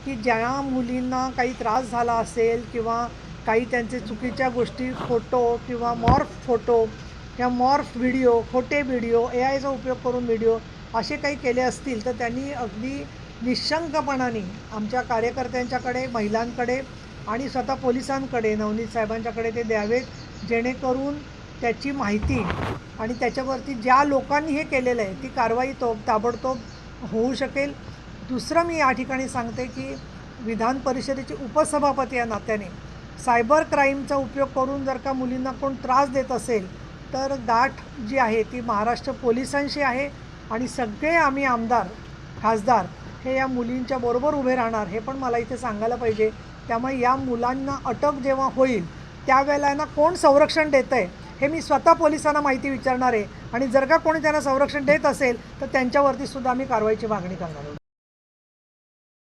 की ज्या मुलींना काही त्रास झाला असेल किंवा काही त्यांचे चुकीच्या गोष्टी फोटो किंवा मॉर्फ फोटो किंवा मॉर्फ व्हिडिओ, खोटे व्हिडिओ, AIचा उपयोग करून व्हिडिओ असे काही केले असतील तर त्यांनी अगदी निशंकपणाने आमच्या कार्यकर्त्यांच्याकडे, महिलांकडे आणि स्वतः पोलिसांकडे, नवनीत साहेबांच्याकडे ते द्यावेत, जेणेकरून त्याची माहिती आणि त्याच्यावरती ज्या लोकांनी हे केलेलं आहे ती कारवाई ताबडतोब होऊ शकेल. दुसरं मी या ठिकाणी सांगते की विधान परिषदेचे उपसभापती या नात्याने सायबर क्राईमचा उपयोग करून जर का मुलींना कोण त्रास देत असेल तर गाठ जी आहे ती महाराष्ट्र पोलिसांशी आहे आणि सगळे आम्ही आमदार, खासदार हे या मुलींच्या बरोबर उभे राहणार हे पण मला इथे सांगायला पाहिजे. त्यामुळे या मुलांना अटक जेव्हा होईल त्यावेळेला ना कोण संरक्षण देतं आहे हे मी स्वतः पोलिसांना माहिती विचारणार आहे आणि जर का कोणी त्यांना संरक्षण देत असेल तर त्यांच्यावरती सुद्धा आम्ही कारवाईची मागणी करणार आहोत.